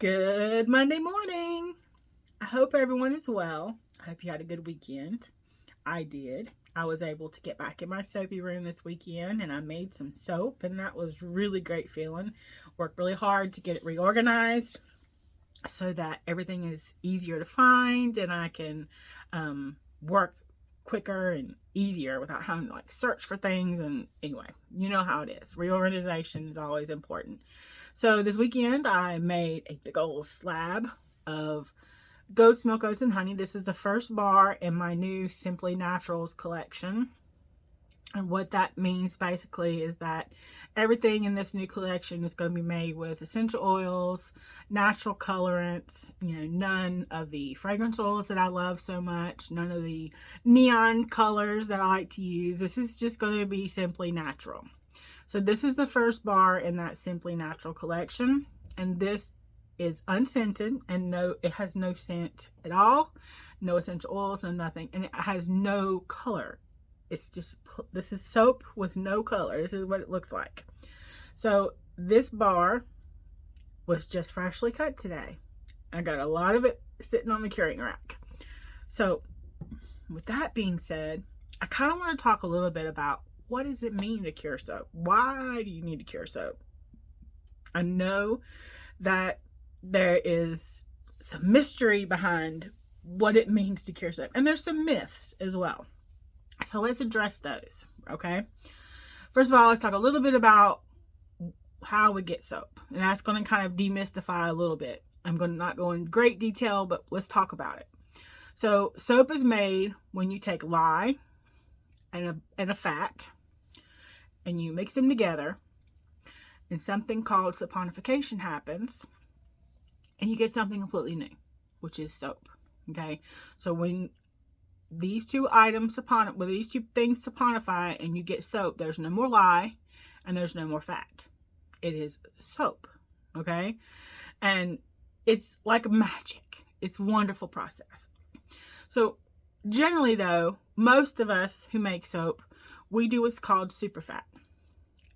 Good Monday morning. I hope everyone is well. I hope you had a good weekend. I did. I was able to get back in my soapy room this weekend and I made some soap, and that was really great feeling. Worked really hard to get it reorganized so that everything is easier to find and I can work quicker and easier without having to search for things. And anyway, you know how it is. Reorganization is always important. So this weekend I made a big old slab of goat's milk, oats, and honey. This is the first bar in my new Simply Naturals collection. And what that means basically is that everything in this new collection is going to be made with essential oils, natural colorants, none of the fragrance oils that I love so much, none of the neon colors that I like to use. This is just going to be simply natural. So this is the first bar in that Simply Natural collection, and this is unscented and it has no scent at all, no essential oils, no nothing, and it has no color. This is soap with no color. This is what it looks like. So this bar was just freshly cut today. I got a lot of it sitting on the curing rack. So with that being said, I kind of want to talk a little bit about what does it mean to cure soap? Why do you need to cure soap? I know that there is some mystery behind what it means to cure soap, and there's some myths as well. So let's address those, okay? First of all, let's talk a little bit about how we get soap. And that's going to kind of demystify a little bit. I'm going to not go in great detail, but let's talk about it. So soap is made when you take lye and a fat, and you mix them together, and something called saponification happens, and you get something completely new, which is soap, okay? So when these two things saponify and you get soap, there's no more lye and there's no more fat. It is soap, okay? And it's like magic. It's a wonderful process. So generally though, most of us who make soap, we do what's called superfat.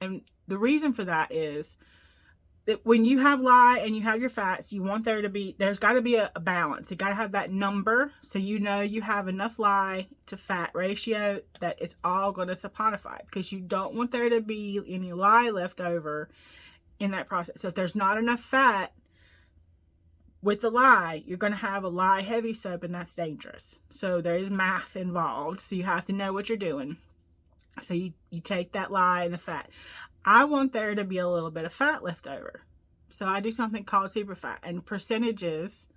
And the reason for that is that when you have lye and you have your fats, there's got to be a balance. You got to have that number so you know you have enough lye to fat ratio that it's all going to saponify, because you don't want there to be any lye left over in that process. So if there's not enough fat with the lye, you're going to have a lye heavy soap, and that's dangerous. So there is math involved, so you have to know what you're doing. So you take that lye and the fat. I want there to be a little bit of fat left over. So I do something called super fat, and percentages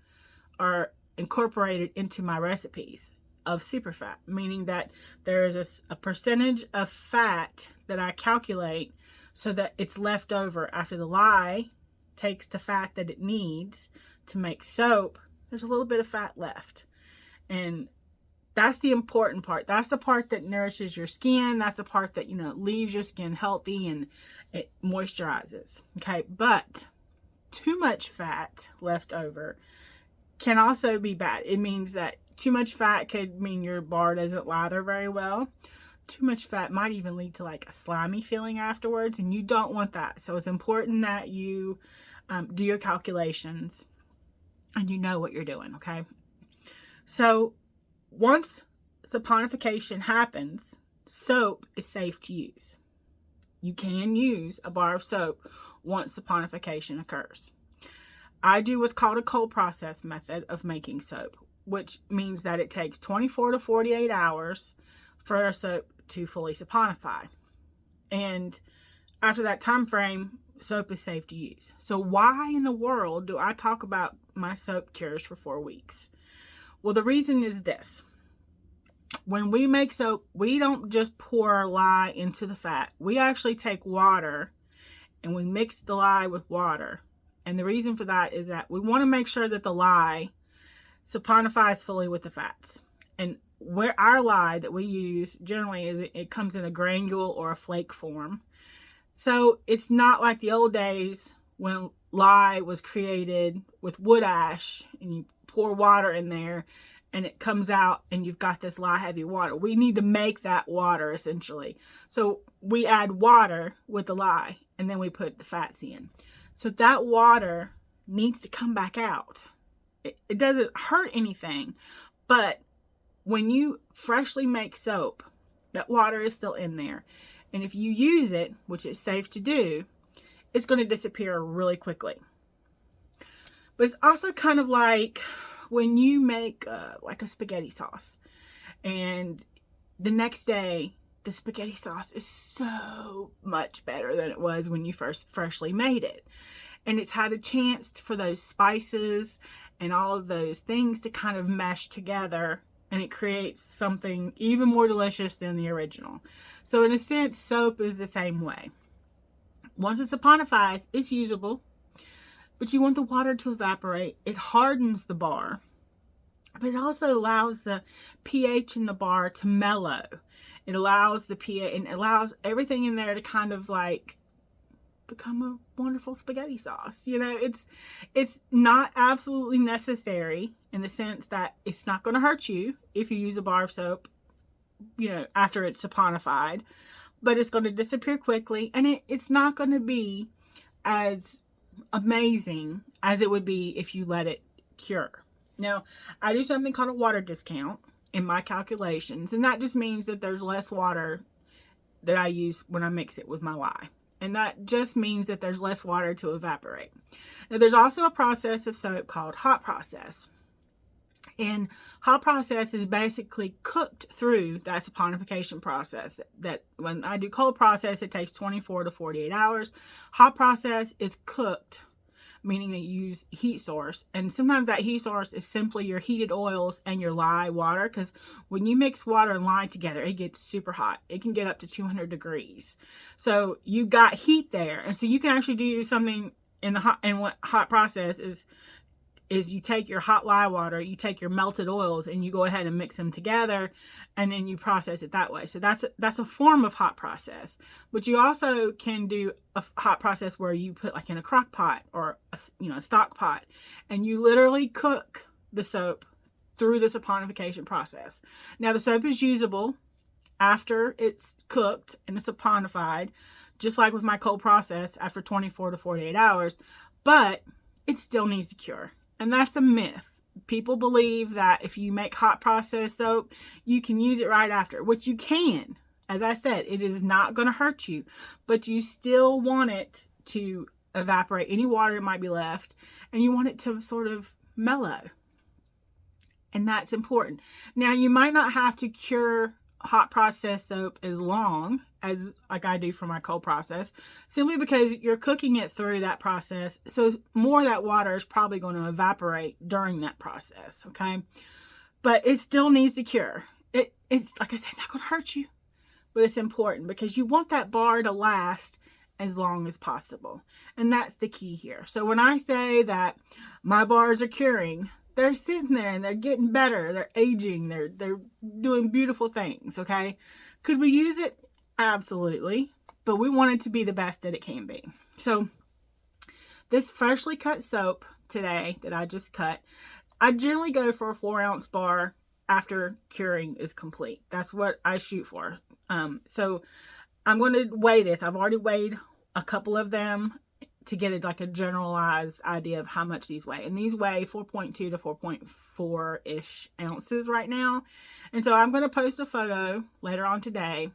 are incorporated into my recipes of super fat, meaning that there is a percentage of fat that I calculate so that it's left over after the lye takes the fat that it needs to make soap. There's a little bit of fat left. And that's the important part. That's the part that nourishes your skin. That's the part that, leaves your skin healthy and it moisturizes. Okay. But too much fat left over can also be bad. It means that too much fat could mean your bar doesn't lather very well. Too much fat might even lead to like a slimy feeling afterwards, and you don't want that. So it's important that you do your calculations and you know what you're doing. Okay. So once saponification happens, soap is safe to use. You can use a bar of soap once saponification occurs. I do what's called a cold process method of making soap, which means that it takes 24 to 48 hours for a soap to fully saponify. And after that time frame, soap is safe to use. So why in the world do I talk about my soap cures for 4 weeks? Well, the reason is this. When we make soap, we don't just pour lye into the fat. We actually take water and we mix the lye with water. And the reason for that is that we want to make sure that the lye saponifies fully with the fats. And where our lye that we use generally is it comes in a granule or a flake form. So it's not like the old days when lye was created with wood ash and you pour water in there and it comes out and you've got this lye heavy water. We need to make that water essentially. So we add water with the lye and then we put the fats in. So that water needs to come back out. It doesn't hurt anything, but when you freshly make soap, that water is still in there. And if you use it, which is safe to do, it's going to disappear really quickly. But it's also kind of like when you make like a spaghetti sauce, and the next day the spaghetti sauce is so much better than it was when you first freshly made it. And it's had a chance for those spices and all of those things to kind of mesh together, and it creates something even more delicious than the original. So in a sense, soap is the same way. Once it saponifies, it's usable, but you want the water to evaporate. It hardens the bar, but it also allows the pH in the bar to mellow. It allows the pH, and it allows everything in there to kind of like become a wonderful spaghetti sauce. You know, it's not absolutely necessary in the sense that it's not going to hurt you if you use a bar of soap, you know, after it's saponified, but it's going to disappear quickly, and it's not going to be as amazing as it would be if you let it cure. Now, I do something called a water discount in my calculations, and that just means that there's less water that I use when I mix it with my lye. And that just means that there's less water to evaporate. Now, there's also a process of soap called hot process. And hot process is basically cooked through that saponification process. That when I do cold process, it takes 24 to 48 hours. Hot process is cooked, meaning that you use heat source. And sometimes that heat source is simply your heated oils and your lye water, because when you mix water and lye together, it gets super hot. It can get up to 200 degrees. So you got heat there. And so you can actually do something in the hot, and what hot process is you take your hot lye water, you take your melted oils, and you go ahead and mix them together, and then you process it that way. So that's a form of hot process. But you also can do a hot process where you put like in a crock pot or a stock pot, and you literally cook the soap through the saponification process. Now, the soap is usable after it's cooked and it's saponified, just like with my cold process, after 24 to 48 hours, but it still needs to cure. And that's a myth. People believe that if you make hot process soap, you can use it right after, which you can. As I said, it is not going to hurt you, but you still want it to evaporate any water that might be left, and you want it to sort of mellow. And that's important. Now, you might not have to cure hot process soap as long as like I do for my cold process, simply because you're cooking it through that process. So more of that water is probably going to evaporate during that process. Okay. But it still needs to cure. It's like I said, it's not going to hurt you, but it's important because you want that bar to last as long as possible. And that's the key here. So when I say that my bars are curing, they're sitting there and they're getting better. They're aging. They're doing beautiful things. Okay. Could we use it? Absolutely. But we want it to be the best that it can be. So this freshly cut soap today that I just cut, I generally go for a 4-ounce bar after curing is complete. That's what I shoot for. So I'm going to weigh this. I've already weighed a couple of them to get it like a generalized idea of how much these weigh. And these weigh 4.2 to 4.4-ish ounces right now. And so I'm going to post a photo later on today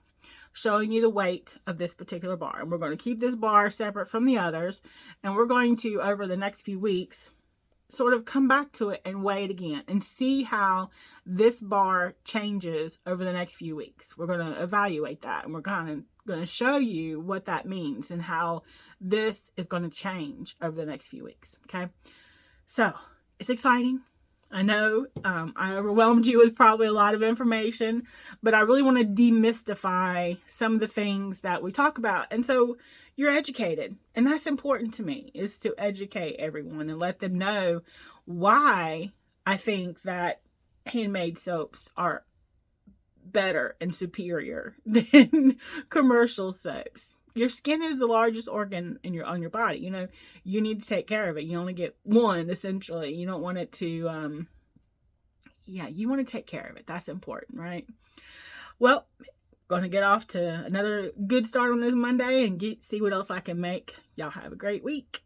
showing you the weight of this particular bar. And we're going to keep this bar separate from the others. And we're going to, over the next few weeks, sort of come back to it and weigh it again and see how this bar changes over the next few weeks. We're going to evaluate that, and we're going to show you what that means and how this is going to change over the next few weeks. Okay. So it's exciting. I know I overwhelmed you with probably a lot of information, but I really want to demystify some of the things that we talk about. And so you're educated, and that's important to me, is to educate everyone and let them know why I think that handmade soaps are better and superior than commercial soaps. Your skin is the largest organ on your body. You know, you need to take care of it. You only get one, essentially. You don't want it to, you want to take care of it. That's important, right? Well, going to get off to another good start on this Monday and see what else I can make. Y'all have a great week.